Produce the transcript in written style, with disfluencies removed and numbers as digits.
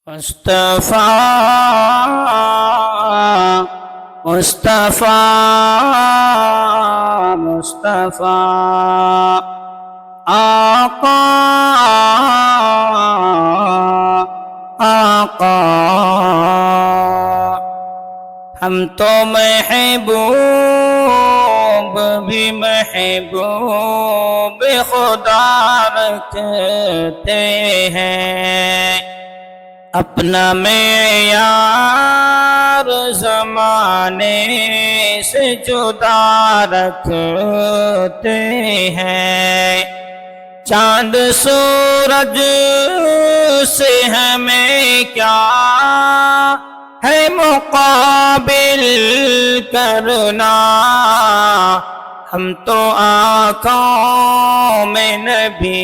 मुस्तफा मुस्तफा मुस्तफा आका आका। हम तो महबूब भी महबूब खुदा रखते हैं, अपना मेयार ज़माने से जुदा रखते हैं। चांद सूरज से हमें क्या है मुकाबिल करना, हम तो आँखों में नबी